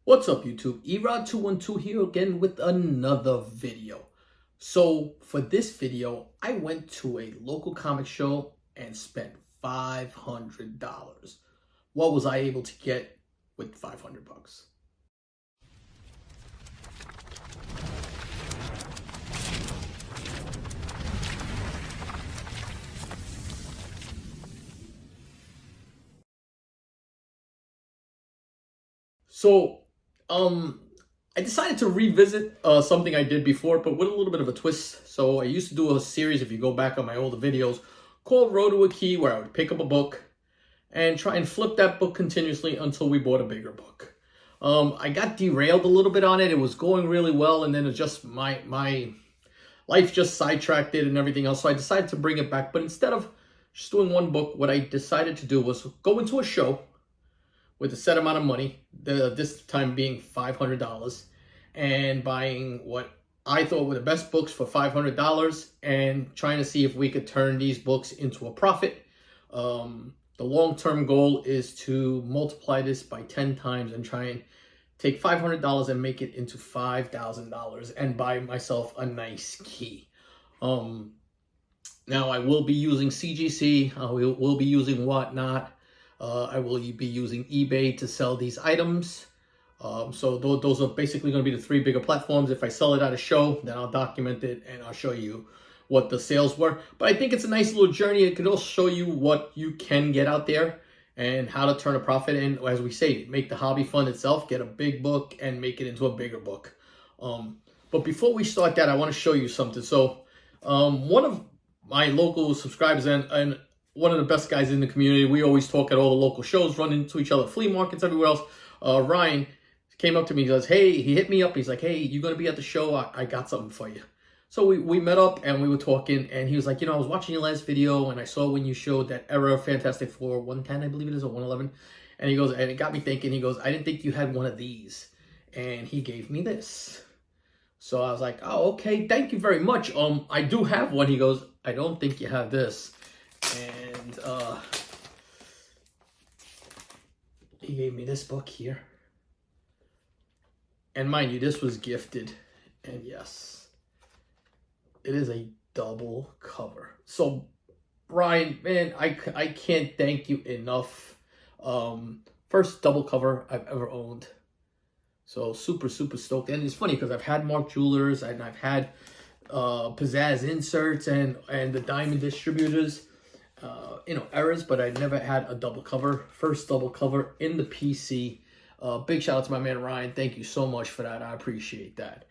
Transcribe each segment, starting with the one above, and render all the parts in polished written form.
What's up, YouTube? Erod212 here again with another video. So for this video, I went to a local comic show and spent $500. What was I able to get with 500 bucks? So, I decided to revisit something I did before, but with a little bit of a twist. So I used to do a series, if you go back on my older videos, called Road to a Key, where I would pick up a book and try and flip that book continuously until we bought a bigger book. I got derailed a little bit on it. It was going really well, and then it just my life just sidetracked it and everything else. So I decided to bring it back. But instead of just doing one book, what I decided to do was go into a show with a set amount of money, this time being $500, and buying what I thought were the best books for $500 and trying to see if we could turn these books into a profit. The long-term goal is to multiply this by 10 times and try and take $500 and make it into $5,000 and buy myself a nice key. Now I will be using CGC, we'll be using Whatnot. I will be using eBay to sell these items. So those are basically going to be the three bigger platforms. If I sell it at a show, then I'll document it and I'll show you what the sales were. But I think it's a nice little journey. It could also show you what you can get out there and how to turn a profit. And as we say, make the hobby fun itself, get a big book and make it into a bigger book. But before we start that, I want to show you something. So one of my local subscribers and one of the best guys in the community, we always talk at all the local shows, run into each other, flea markets, everywhere else. Ryan came up to me, he goes, hey, he hit me up. He's like, hey, you going to be at the show? I got something for you. So we met up and we were talking, and he was like, I was watching your last video and I saw when you showed that Era Fantastic Four 110, I believe it is, or 111. And he goes, and it got me thinking, he goes, I didn't think you had one of these. And he gave me this. So I was like, oh, okay, thank you very much. I do have one. He goes, I don't think you have this. And he gave me this book here. And mind you, this was gifted. And yes, it is a double cover. So, Brian, man, I can't thank you enough. First double cover I've ever owned. So super, super stoked. And it's funny because I've had Mark Jewelers and I've had Pizzazz Inserts and the Diamond Distributors. Errors, but I never had a double cover. First double cover in the PC. Big shout out to my man Ryan. Thank you so much for that. I appreciate that.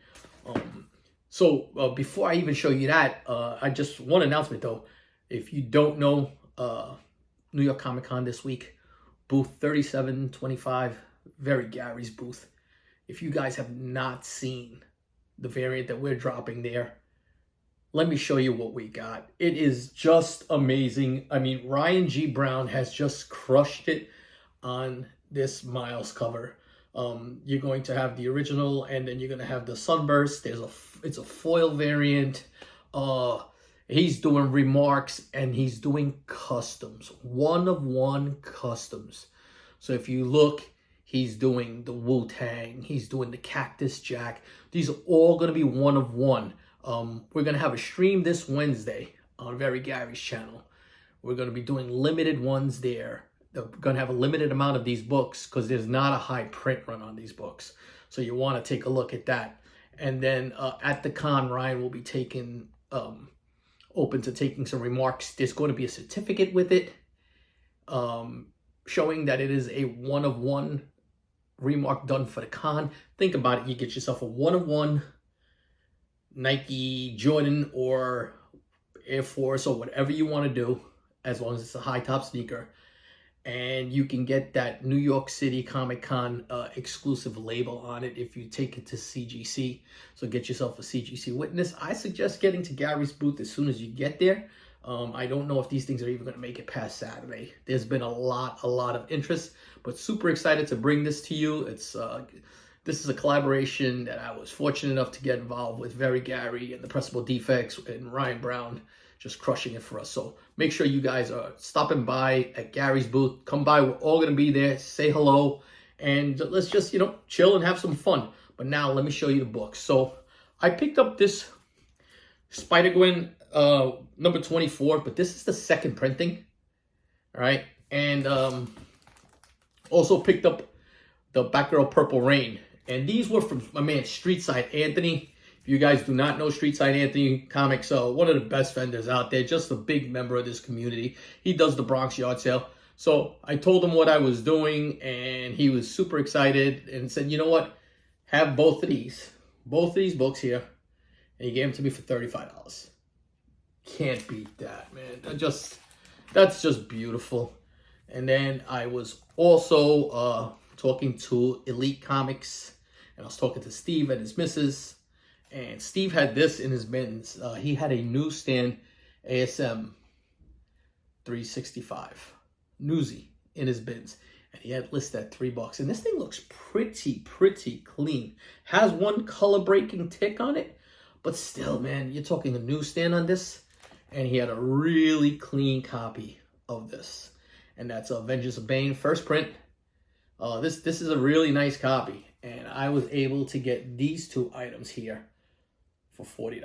So before I even show you that, I just one announcement though. If you don't know, New York Comic Con this week, booth 3725, very Gary's booth. If you guys have not seen the variant that we're dropping there, let me show you what we got. It is just amazing. I mean, Ryan G. Brown has just crushed it on this Miles cover. You're going to have the original, and then you're going to have the Sunburst. It's a foil variant. He's doing remarks, and he's doing customs. One of one customs. So if you look, he's doing the Wu-Tang. He's doing the Cactus Jack. These are all going to be one of one. We're going to have a stream this Wednesday on Very Gary's channel. We're going to be doing limited ones there. They're going to have a limited amount of these books because there's not a high print run on these books. So you want to take a look at that. And then at the con, Ryan will be taking, open to taking some remarks. There's going to be a certificate with it showing that it is a one-of-one remark done for the con. Think about it. You get yourself a one-of-one Nike, Jordan, or Air Force, or whatever you want to do, as long as it's a high top sneaker. And you can get that New York City Comic Con exclusive label on it if you take it to CGC. So get yourself a CGC witness. I suggest getting to Gary's booth as soon as you get there. I don't know if these things are even going to make it past Saturday. There's been a lot of interest, but super excited to bring this to you. This is a collaboration that I was fortunate enough to get involved with. Very Gary and the Pressable Defects and Ryan Brown just crushing it for us. So make sure you guys are stopping by at Gary's booth. Come by. We're all going to be there. Say hello and let's just, chill and have some fun. But now let me show you the books. So I picked up this Spider-Gwen number 24, but this is the second printing. All right. And also picked up the Batgirl Purple Rain. And these were from my man Streetside Anthony. If you guys do not know Streetside Anthony Comics, one of the best vendors out there, just a big member of this community. He does the Bronx yard sale. So I told him what I was doing, and he was super excited and said, you know what? Have both of these books here. And he gave them to me for $35. Can't beat that, man. That's just beautiful. And then I was also talking to Elite Comics, and I was talking to Steve and his missus. And Steve had this in his bins. He had a newsstand ASM 365 Newsy in his bins. And he had listed at $3. And this thing looks pretty clean. Has one color breaking tick on it. But still, man, you're talking a newsstand on this. And he had a really clean copy of this. And that's Vengeance of Bane, first print. This is a really nice copy. And I was able to get these two items here for $40.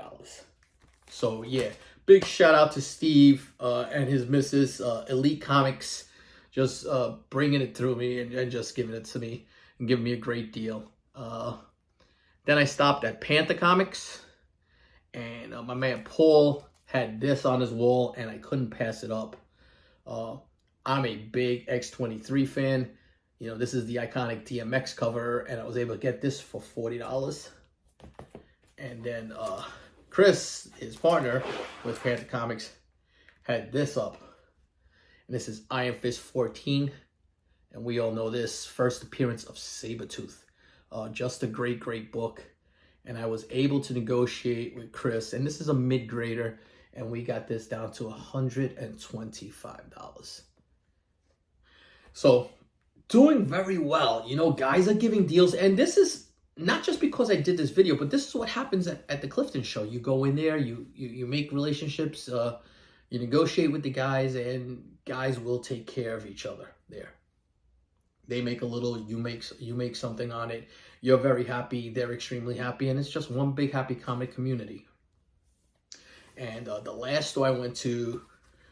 So yeah, big shout out to Steve and his missus, Elite Comics, just bringing it through me and just giving it to me and giving me a great deal. Then I stopped at Panther Comics, and my man Paul had this on his wall, and I couldn't pass it up. I'm a big X-23 fan. This is the iconic DMX cover, and I was able to get this for $40. And then Chris, his partner with Panther Comics, had this up. And this is Iron Fist 14. And we all know this, first appearance of Sabretooth. Just a great book. And I was able to negotiate with Chris. And this is a mid-grader. And we got this down to $125. So, doing very well. Guys are giving deals. And this is not just because I did this video, but this is what happens at the Clifton Show. You go in there, you make relationships, you negotiate with the guys, and guys will take care of each other there. They make a little, you make something on it. You're very happy, they're extremely happy, and it's just one big happy comic community. And the last store I went to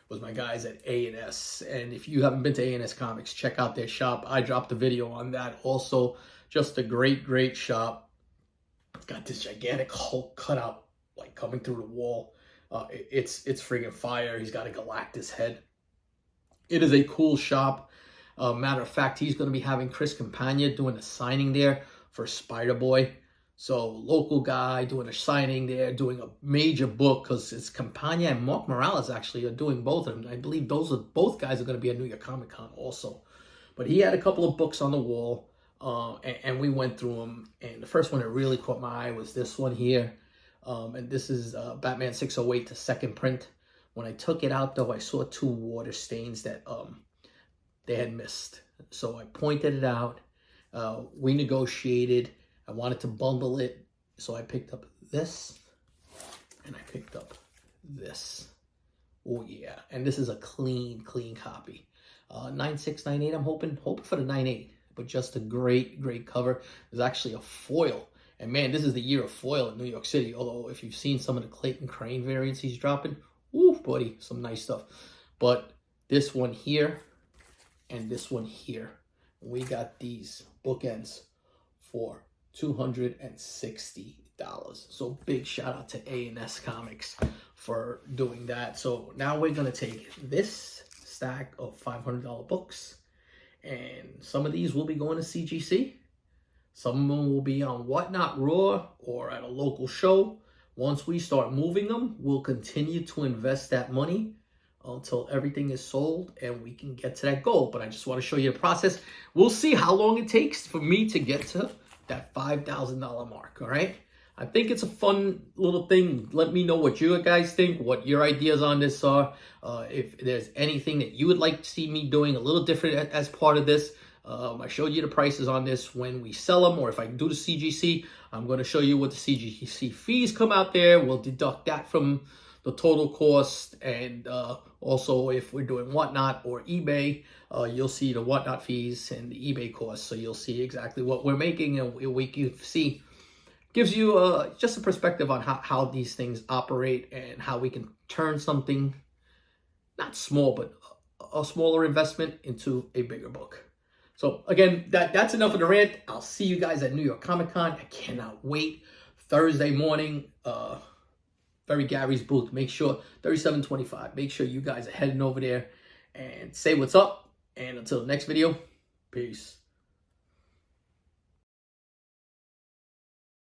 was my guys at A&S. And if you haven't been to A&S Comics, check out their shop. I dropped a video on that also. Just a great shop. Got this gigantic Hulk cutout, like coming through the wall. It's friggin' fire. He's got a Galactus head. It is a cool shop. Matter of fact, he's going to be having Chris Campagna doing a signing there for Spider-Boy. So local guy doing a signing there, doing a major book, because it's Campagna and Mark Morales actually are doing both of them. I believe both guys are going to be at New York Comic Con also. But he had a couple of books on the wall. And we went through them, and the first one that really caught my eye was this one here, and this is Batman 608, the second print. When I took it out, though, I saw two water stains that they had missed, so I pointed it out. We negotiated. I wanted to bundle it, so I picked up this, and I picked up this. Oh yeah, and this is a clean copy. 9698. I'm hoping for the 98. But just a great cover. There's actually a foil. And man, this is the year of foil in New York City. Although if you've seen some of the Clayton Crane variants he's dropping, ooh, buddy, some nice stuff. But this one here and this one here, we got these bookends for $260. So big shout out to A&S Comics for doing that. So now we're going to take this stack of $500 books. And some of these will be going to CGC. Some of them will be on Whatnot Raw or at a local show. Once we start moving them, we'll continue to invest that money until everything is sold and we can get to that goal. But I just want to show you the process. We'll see how long it takes for me to get to that $5,000 mark, all right? I think it's a fun little thing. Let me know what you guys think, what your ideas on this are. If there's anything that you would like to see me doing a little different as part of this. I showed you the prices on this when we sell them, or if I do the CGC, I'm going to show you what the CGC fees come out there. We'll deduct that from the total cost, and also if we're doing Whatnot or eBay, you'll see the Whatnot fees and the eBay costs. So you'll see exactly what we're making, and we can see, gives you just a perspective on how these things operate and how we can turn something not small, but a smaller investment into a bigger book. So again, that's enough of the rant. I'll see you guys at New York Comic Con. I cannot wait. Thursday morning, Very Gary's booth. Make sure 3725. Make sure you guys are heading over there and say what's up. And until the next video, peace.